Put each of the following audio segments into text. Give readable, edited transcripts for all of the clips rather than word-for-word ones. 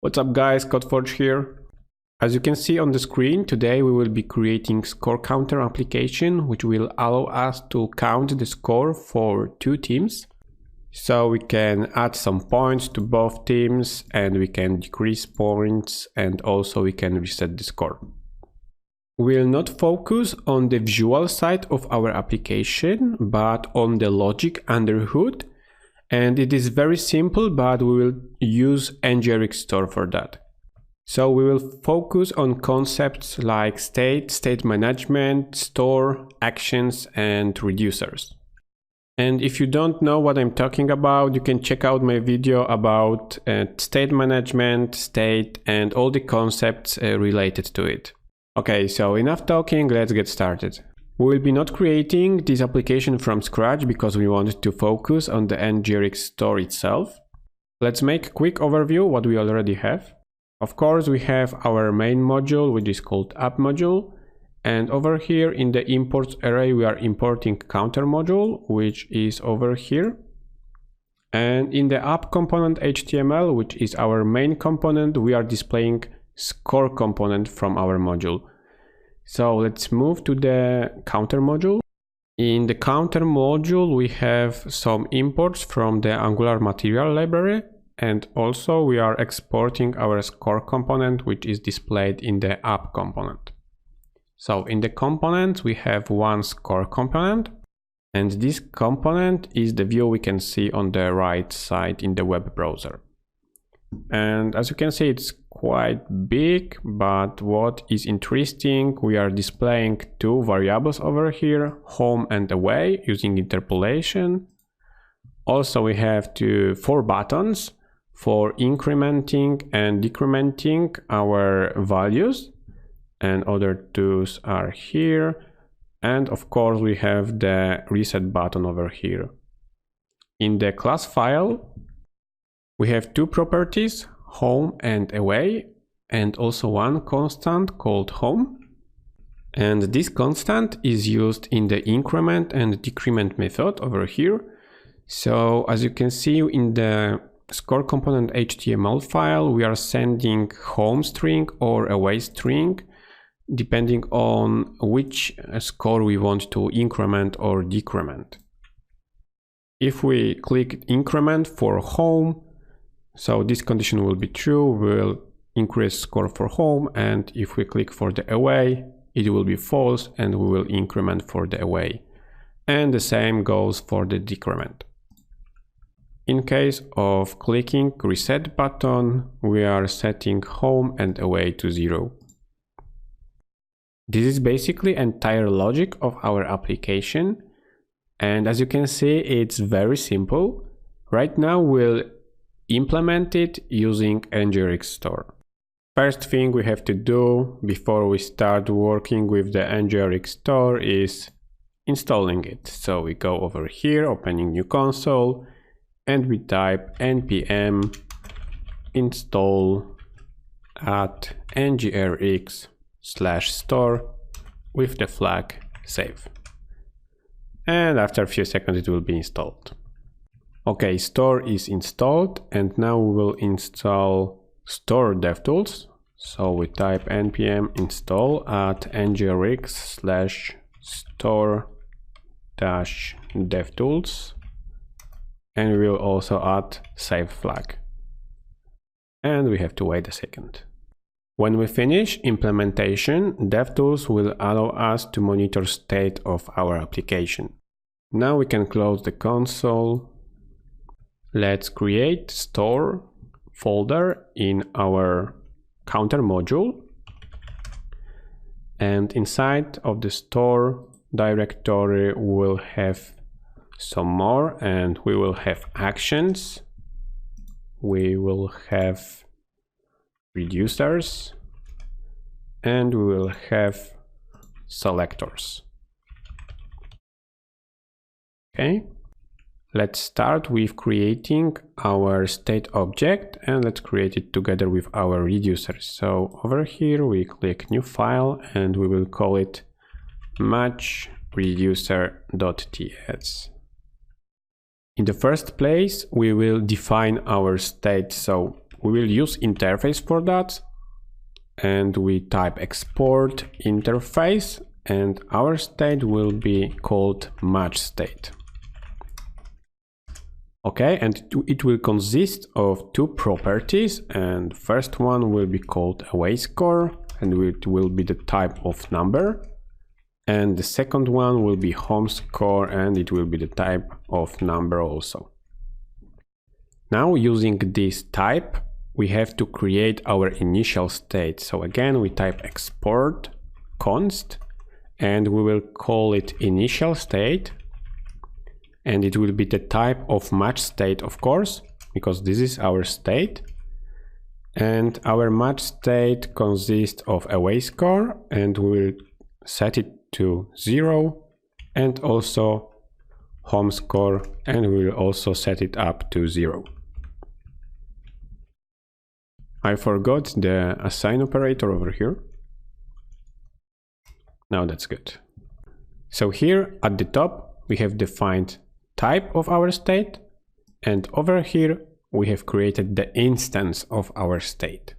What's up guys, CodefForge here. As you can see on the screen, today we will be creating score counter application which will allow us to count the score for two teams. So we can add some points to both teams and we can decrease points and also we can reset the score. We'll not focus on the visual side of our application but on the logic under hood. And it is very simple, but we will use ngrx store for that. So we will focus on concepts like state management, store, actions, and reducers. And if you don't know what I'm talking about, you can check out my video about state management, state, and all the concepts related to it. Okay, so enough talking, let's get started. We will be not creating this application from scratch because we want to focus on the ngrx store itself. Let's make a quick overview what we already have. Of course, we have our main module, which is called app module. And over here in the imports array, we are importing counter module, which is over here. And in the app component HTML, which is our main component, we are displaying score component from our module. So let's move to the counter module. In the counter module, we have some imports from the Angular material library. And also we are exporting our score component, which is displayed in the app component. So in the components, we have one score component. And this component is the view we can see on the right side in the web browser. And as you can see, it's quite big, but what is interesting, we are displaying two variables over here, home and away, using interpolation. Also, we have four buttons for incrementing and decrementing our values, and other tools are here. And of course, we have the reset button over here. In the class file, we have two properties, home and away, and also one constant called home. And this constant is used in the increment and decrement method over here. So as you can see in the score component HTML file, we are sending home string or away string, depending on which score we want to increment or decrement. If we click increment for home, so this condition will be true, we'll increase score for home, and if we click for the away, it will be false and we will increment for the away. And the same goes for the decrement. In case of clicking reset button, we are setting home and away to 0. This is basically entire logic of our application. And as you can see, it's very simple. Right now we'll implement it using ngrx store. First thing we have to do before we start working with the ngrx store is installing it. So we go over here, opening new console, and we type npm install at ngrx/store with the flag save. And after a few seconds it will be installed. Okay, store is installed, and now we will install store devtools. So we type npm install at ngrx/store-devtools, and we will also add save flag. And we have to wait a second. When we finish implementation, DevTools will allow us to monitor state of our application. Now we can close the console. Let's create store folder in our counter module. And inside of the store directory, we'll have some more, and we will have actions. We will have reducers, and we will have selectors. Okay, let's start with creating our state object, and let's create it together with our reducers. So over here we click new file and we will call it match reducer.ts. In the first place, we will define our state. So We will use interface for that, and we type export interface, and our state will be called match state. Okay, and it will consist of two properties, and first one will be called away score, and it will be the type of number, and the second one will be home score, and it will be the type of number also. Now, using this type, we have to create our initial state. So again, we type export const, and we will call it initial state, and it will be the type of match state, of course, because this is our state. And our match state consists of away score, and we will set it to 0, and also home score, and we will also set it up to 0. I forgot the assign operator over here. Now that's good. So here at the top, we have defined type of our state, and over here we have created the instance of our state.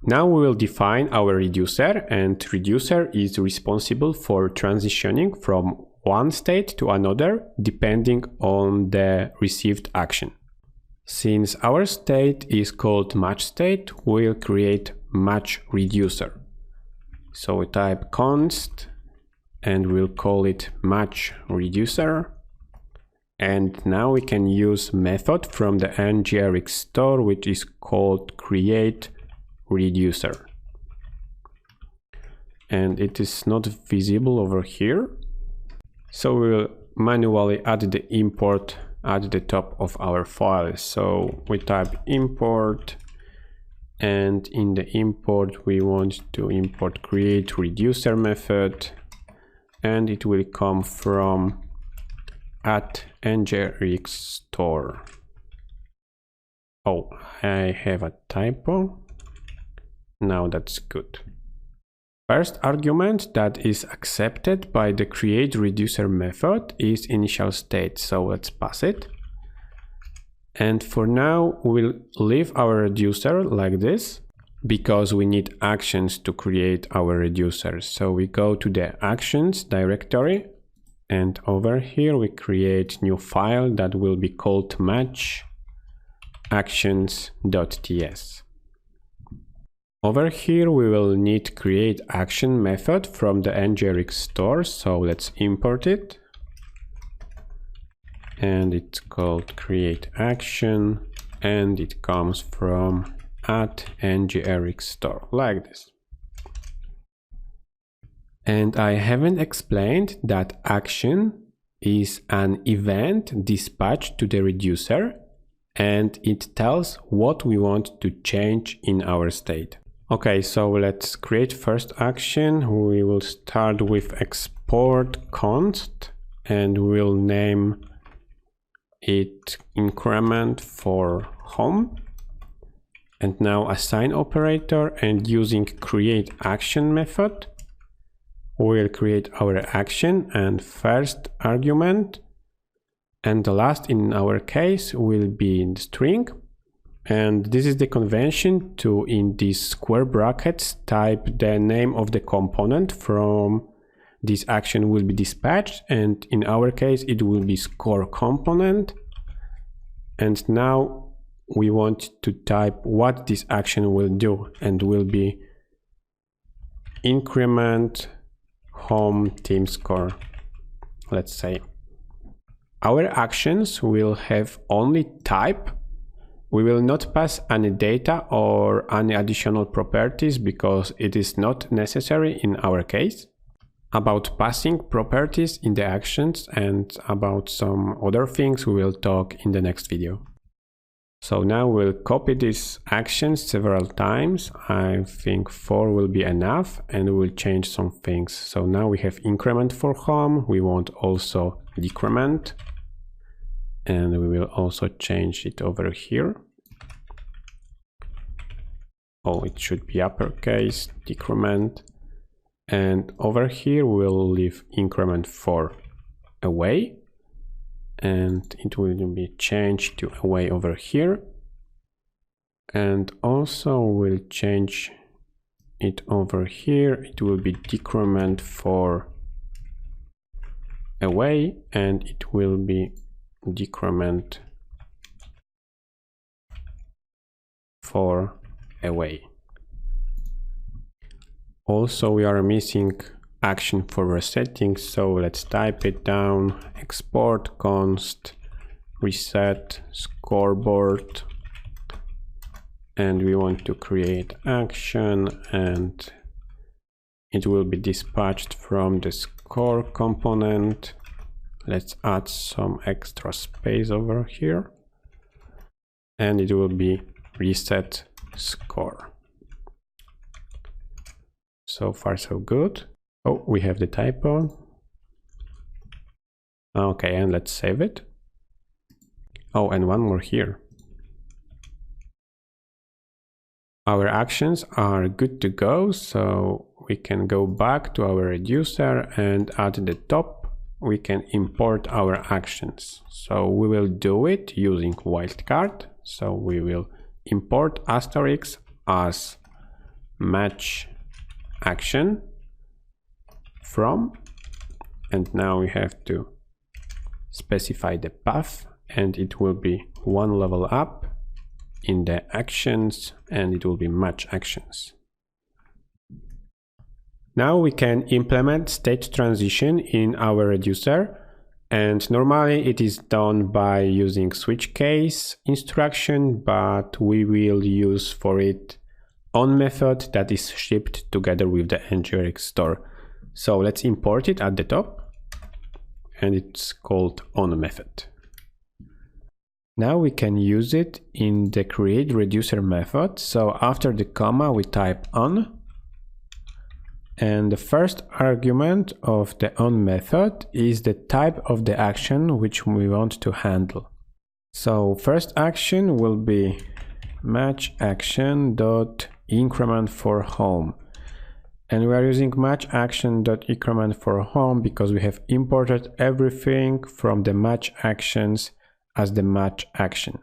Now we will define our reducer, and reducer is responsible for transitioning from one state to another depending on the received action. Since our state is called match state, we'll create match reducer. So we type const, and we'll call it match reducer. And now we can use method from the ngrx store, which is called create reducer. And it is not visible over here. So we'll manually add the import at the top of our file. So we type import, and in the import we want to import create reducer method, and it will come from at ngrx store. Oh, I have a typo. Now that's good. First argument that is accepted by the create reducer method is initial state, so let's pass it. And for now we'll leave our reducer like this, because we need actions to create our reducer. So we go to the actions directory, and over here we create new file that will be called match actions.ts. Over here we will need create action method from the ngrx store, so let's import it. And it's called create action, and it comes from at ngrx store, like this. And I haven't explained that action is an event dispatched to the reducer, and it tells what we want to change in our state. Okay, so let's create first action. We will start with export const, and we'll name it increment for home. And now assign operator, and using create action method, we'll create our action and first argument, and the last in our case will be in string. And this is the convention to, in these square brackets, type the name of the component from this action will be dispatched, and in our case it will be score component. And now we want to type what this action will do, and will be increment home team score, let's say. Our actions will have only type. We will not pass any data or any additional properties because it is not necessary in our case. About passing properties in the actions and about some other things we will talk in the next video. So now we'll copy these actions several times. I think 4 will be enough, and we'll change some things. So now we have increment for home. We want also decrement. And we will also change it over here. Oh, it should be uppercase, decrement. And over here we'll leave increment for away. And it will be changed to away over here. And also we'll change it over here. It will be decrement for away, and it will be decrement for away. Also, we are missing action for resetting, so let's type it down. Export const reset scoreboard, and we want to create action, and it will be dispatched from the score component. Let's add some extra space over here, and it will be reset score. So far so good. Oh, we have the typo. Okay, and let's save it. Oh, and one more here. Our actions are good to go, so we can go back to our reducer, and at the top we can import our actions. So we will do it using wildcard. So we will import asterisk as match action from, and now we have to specify the path, and it will be one level up in the actions, and it will be match actions. Now we can implement state transition in our reducer, and normally it is done by using switch case instruction, but we will use for it on method that is shipped together with the ngrx store. So let's import it at the top, and it's called on method. Now we can use it in the create reducer method. So after the comma we type on, and the first argument of the on method is the type of the action which we want to handle. So first action will be match action dot increment for home, and we are using match action dot increment for home because we have imported everything from the match actions as the match action.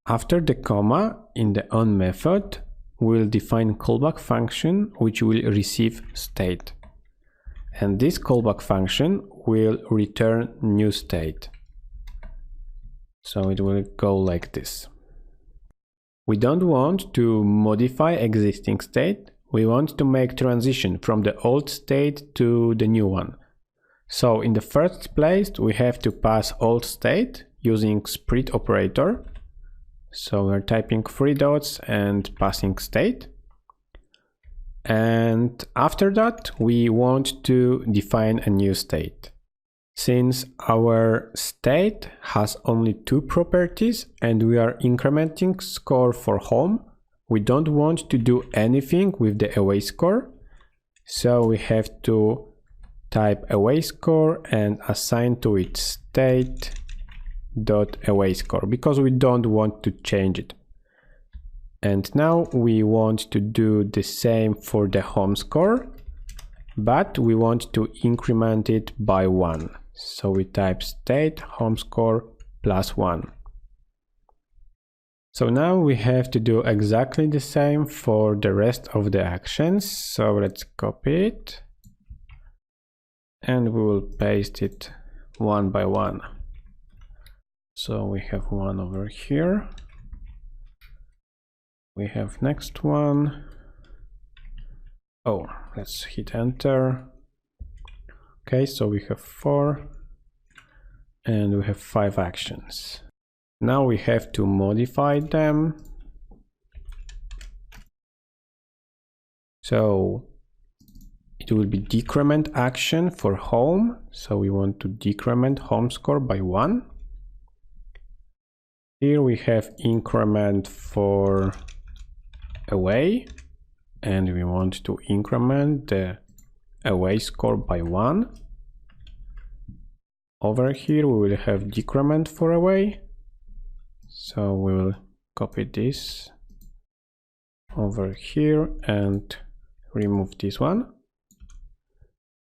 After the comma in the on method, we'll define callback function which will receive state, and this callback function will return new state. So it will go like this. We don't want to modify existing state, we want to make transition from the old state to the new one. So in the first place we have to pass old state using split operator. So we're typing 3 dots and passing state. And after that we want to define a new state. Since our state has only 2 properties and we are incrementing score for home, we don't want to do anything with the away score. So we have to type away score and assign to it state dot away score because we don't want to change it. And now we want to do the same for the home score, but we want to increment it by 1. So we type state home score plus 1. So now we have to do exactly the same for the rest of the actions. So let's copy it and we will paste it one by one. So we have one over here. We have next one. Oh, let's hit enter. Okay, so we have 4 and we have 5 actions. Now we have to modify them. So it will be decrement action for home. So we want to decrement home score by 1. Here we have increment for away, and we want to increment the away score by 1. Over here we will have decrement for away, so we will copy this over here and remove this one.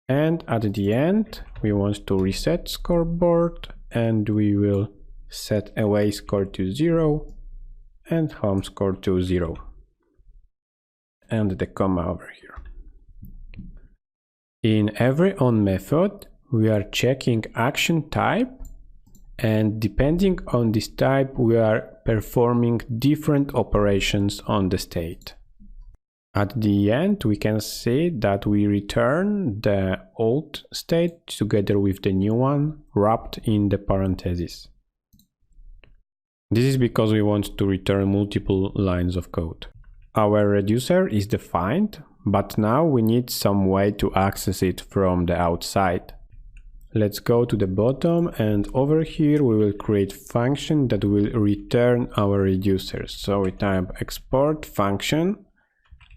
And at the end we want to reset scoreboard, and we will set away score to 0 and home score to 0. And the comma over here. In every on method, we are checking action type, and depending on this type, we are performing different operations on the state. At the end, we can see that we return the old state together with the new one wrapped in the parentheses. This is because we want to return multiple lines of code. Our reducer is defined, but now we need some way to access it from the outside. Let's go to the bottom, and over here we will create function that will return our reducer. So we type export function,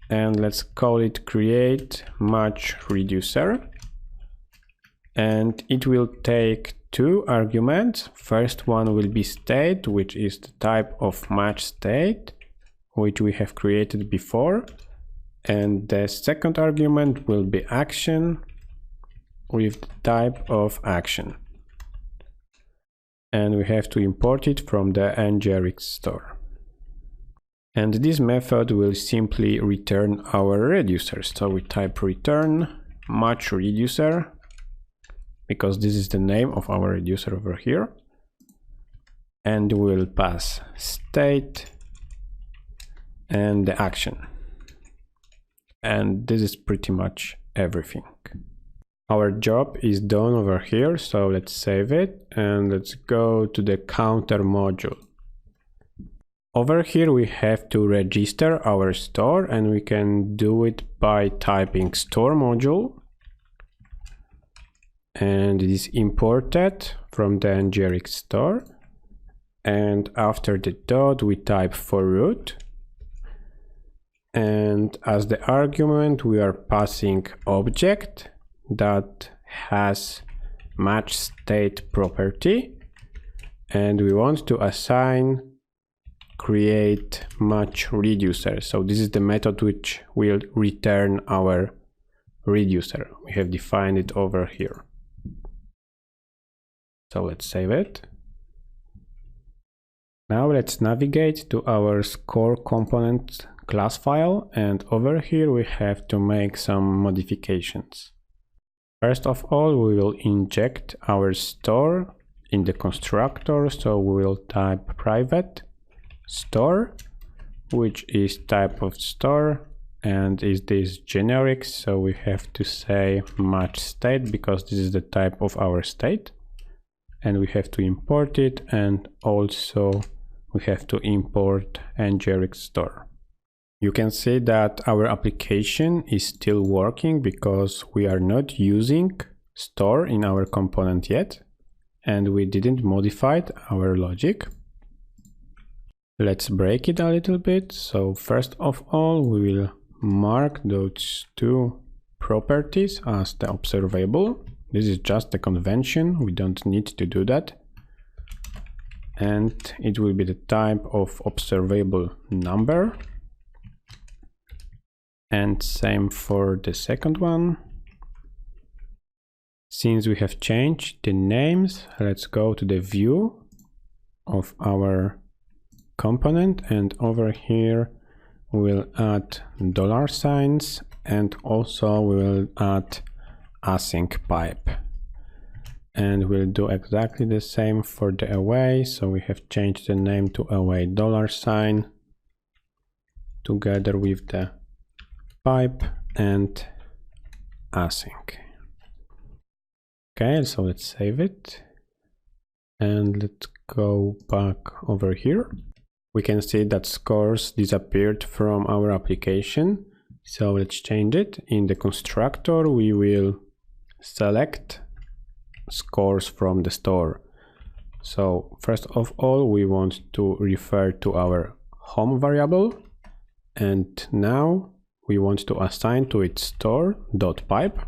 and let's call it create match reducer. And it will take two arguments. First one will be state, which is the type of match state, which we have created before. And the second argument will be action with the type of action. And we have to import it from the ngrx store. And this method will simply return our reducer. So we type return match reducer, because this is the name of our reducer over here. And we'll pass state and the action. And this is pretty much everything. Our job is done over here, so let's save it and let's go to the counter module. Over here we have to register our store, and we can do it by typing store module, and it is imported from the ngrx store, and after the dot we type for root, and as the argument we are passing object that has match state property, and we want to assign create match reducer. So this is the method which will return our reducer. We have defined it over here. So let's save it. Now let's navigate to our score component class file, and over here we have to make some modifications. First of all, we will inject our store in the constructor, so we will type private store, which is type of store, and is this generic, so we have to say match state because this is the type of our state, and we have to import it, and also we have to import ngrx store. You can see that our application is still working because we are not using store in our component yet, and we didn't modify our logic. Let's break it a little bit. So first of all, we will mark those two properties as the observable. This is just a convention, we don't need to do that. And it will be the type of observable number. And same for the second one. Since we have changed the names, let's go to the view of our component, and over here we'll add $signs, and also we will add async pipe. And we'll do exactly the same for the away, so we have changed the name to away $sign together with the pipe and async. Okay, so let's save it and let's go back over here. We can see that scores disappeared from our application, so let's change it. In the constructor we will select scores from the store. So first of all we want to refer to our home variable, and now we want to assign to it store.pipe,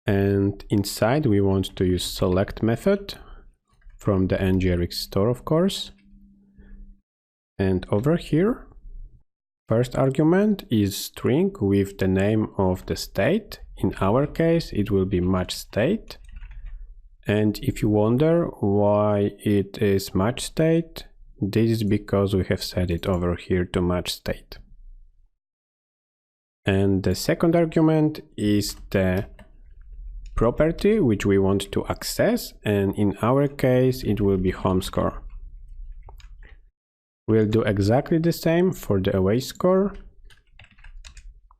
and inside we want to use select method from the ngrx store, of course. And over here, first argument is string with the name of the state. In our case, it will be match state. And if you wonder why it is match state, This is because we have set it over here to match state. And the second argument is the property which we want to access, and in our case it will be home score. We'll do exactly the same for the away score.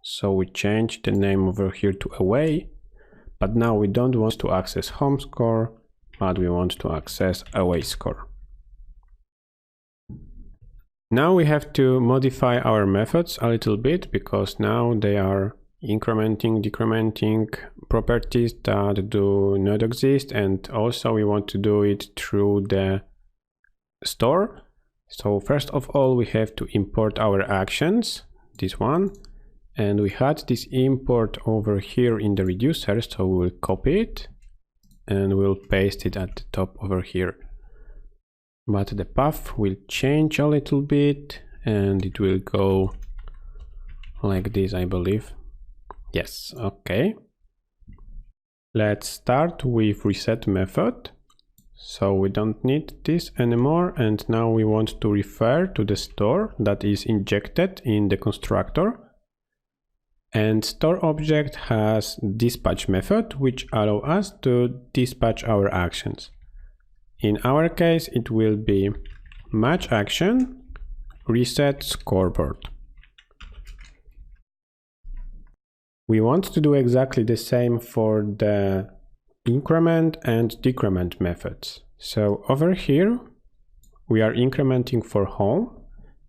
So we change the name over here to away, but now we don't want to access home score, but we want to access away score. Now we have to modify our methods a little bit, because now they are incrementing, decrementing properties that do not exist, and also we want to do it through the store. So first of all, we have to import our actions, this one, and we had this import over here in the reducer, so we will copy it and we'll paste it at the top over here. But the path will change a little bit and it will go like this, I believe. Yes, okay. Let's start with reset method. So we don't need this anymore, and now we want to refer to the store that is injected in the constructor. And store object has dispatch method, which allow us to dispatch our actions. In our case, it will be match action reset scoreboard. We want to do exactly the same for the increment and decrement methods. So over here, we are incrementing for home,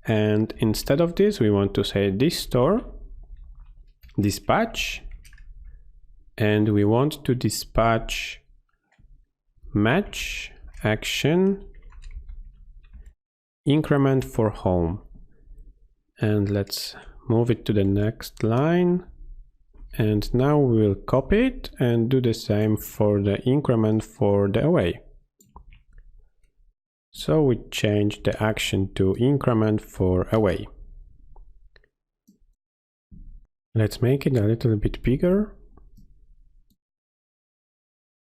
and instead of this, we want to say this store dispatch, and we want to dispatch match action increment for home. And let's move it to the next line. And now we will copy it and do the same for the increment for the away. So we change the action to increment for away. Let's make it a little bit bigger.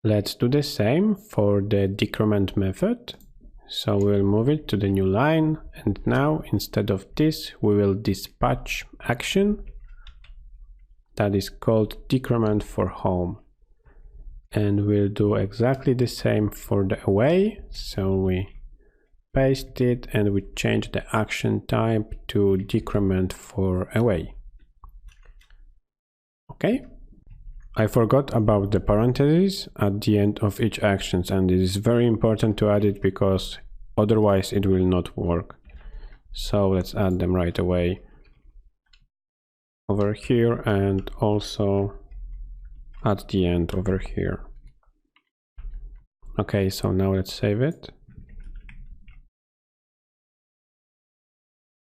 Let's do the same for the decrement method. So we'll move it to the new line, and now instead of this we will dispatch action that is called decrement for home, and we'll do exactly the same for the away. So we paste it and we change the action type to decrement for away. Okay, I forgot about the parentheses at the end of each actions, and it is very important to add it because otherwise it will not work. So let's add them right away over here, and also at the end over here. Okay, so now let's save it.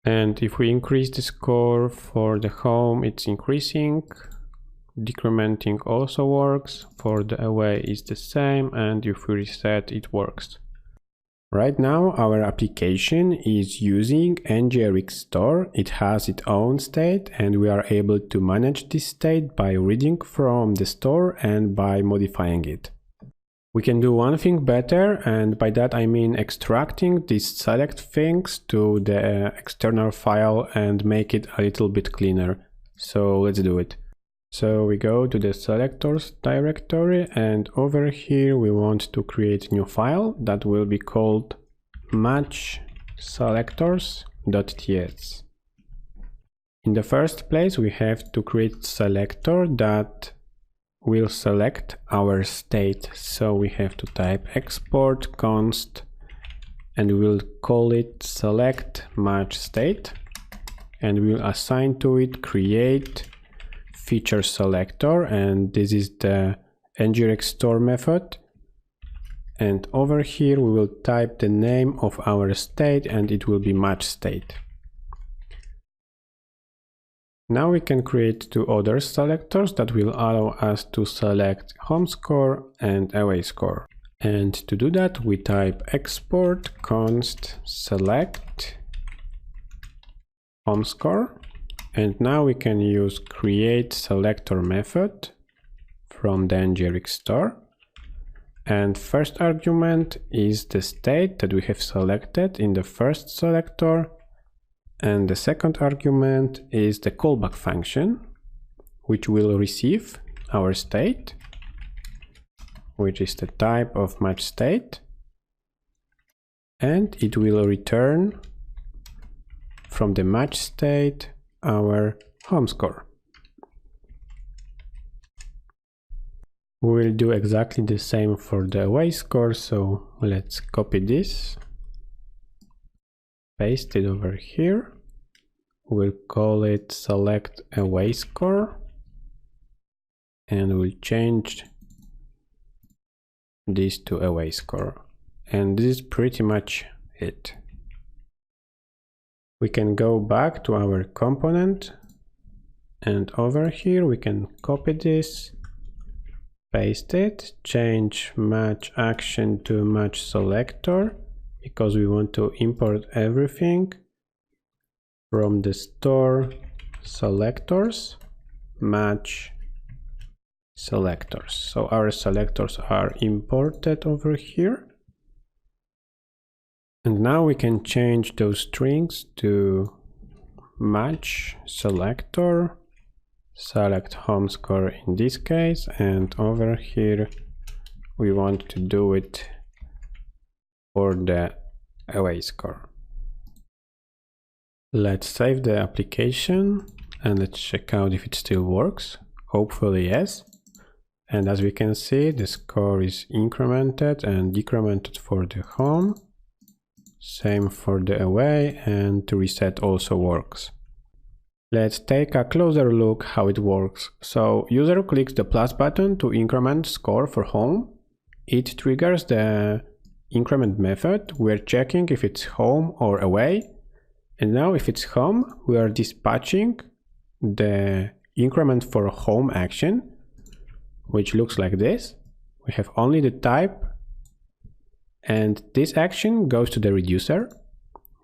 And if we increase the score for the home, it's increasing. Decrementing also works. For the away is the same, and if we reset, it works. Right now our application is using ngrx store. It has its own state, and we are able to manage this state by reading from the store and by modifying it. We can do one thing better, and by that I mean extracting these select things to the external file and make it a little bit cleaner. So let's do it. So we go to the selectors directory, and over here we want to create a new file that will be called match selectors.ts. In the first place, we have to create a selector that will select our state. So we have to type export const, and we'll call it select match state, and we'll assign to it create feature selector, and this is the ngrx store method. And over here we will type the name of our state, and it will be match state. Now we can create two other selectors that will allow us to select home score and away score. And to do that, we type export const select home score. And now we can use create selector method from the ngrx store. And first argument is the state that we have selected in the first selector. And the second argument is the callback function, which will receive our state, which is the type of match state. And it will return from the match state our home score. We will do exactly the same for the away score, so let's copy this, paste it over here. We'll call it select away score, and we'll change this to away score. And this is pretty much it. We can go back to our component, and over here we can copy this, paste it, change match action to match selector, because we want to import everything from the store selectors, match selectors. So our selectors are imported over here. And now we can change those strings to match selector, select home score in this case, and over here we want to do it for the away score. Let's save the application and let's check out if it still works. Hopefully yes. And as we can see, the score is incremented and decremented for the home. Same for the away, and to reset also works. Let's take a closer look how it works. So user clicks the plus button to increment score for home. It triggers the increment method. We're checking if it's home or away. And now if it's home, we are dispatching the increment for home action, which looks like this. We have only the type, and this action goes to the reducer.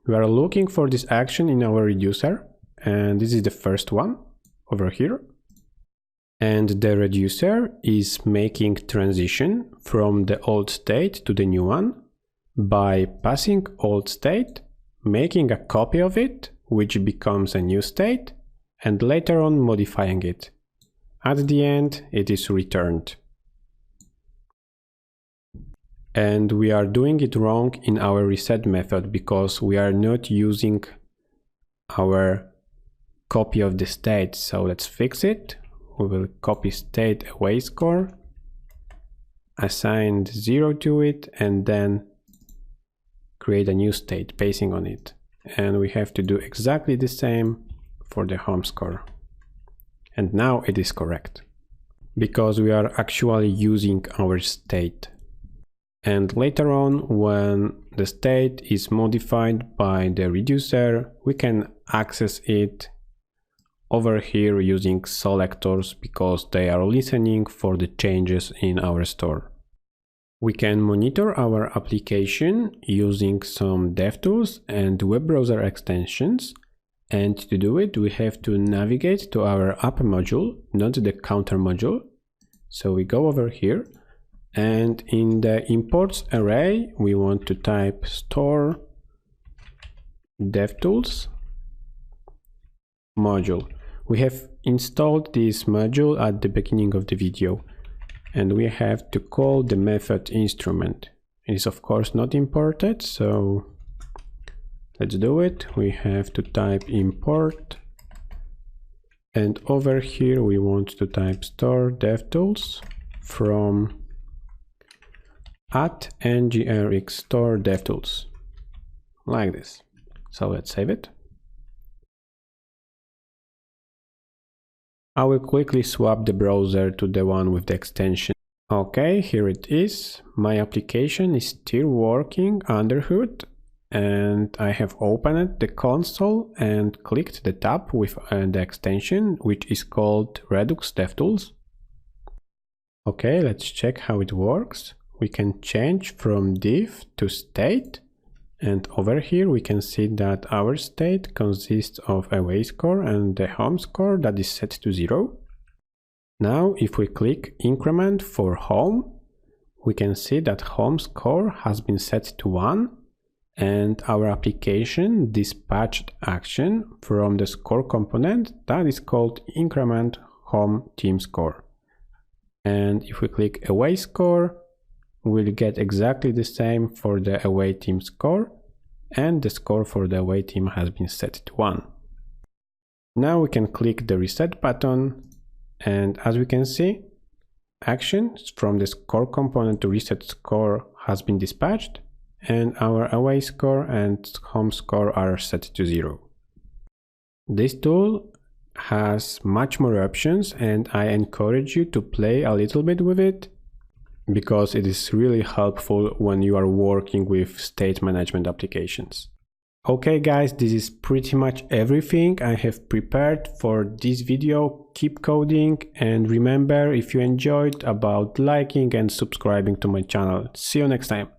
We are looking for this action in our reducer, and this is the first one over here. And the reducer is making transition from the old state to the new one by passing old state, making a copy of it, which becomes a new state, and later on modifying it. At the end, it is returned. And we are doing it wrong in our reset method because we are not using our copy of the state. So let's fix it. We will copy state away score, assign 0 to it, and then create a new state basing on it. And we have to do exactly the same for the home score. And now it is correct because we are actually using our state. And later on, when the state is modified by the reducer, we can access it over here using selectors because they are listening for the changes in our store. We can monitor our application using some DevTools and web browser extensions. And to do it, we have to navigate to our app module, not the counter module. So we go over here. And in the imports array, we want to type store devtools module. We have installed this module at the beginning of the video, and we have to call the method instrument. It is of course not imported, so let's do it. We have to type import, and over here we want to type store devtools from @ngrx store devtools, like this. So let's save it. I will quickly swap the browser to the one with the extension. Okay, here it is. My application is still working under hood, and I have opened the console and clicked the tab with the extension, which is called Redux DevTools. Okay, let's check how it works. We can change from div to state, and over here we can see that our state consists of away score and the home score that is set to 0. Now if we click increment for home, we can see that home score has been set to 1 and our application dispatched action from the score component that is called increment home team score. And if we click away score, we'll get exactly the same for the away team score, and the score for the away team has been set to 1. Now we can click the reset button, and as we can see, actions from the score component to reset score has been dispatched, and our away score and home score are set to 0. This tool has much more options, and I encourage you to play a little bit with it, because it is really helpful when you are working with state management applications. Okay guys, this is pretty much everything I have prepared for this video. Keep coding, and remember, if you enjoyed, about liking and subscribing to my channel. See you next time.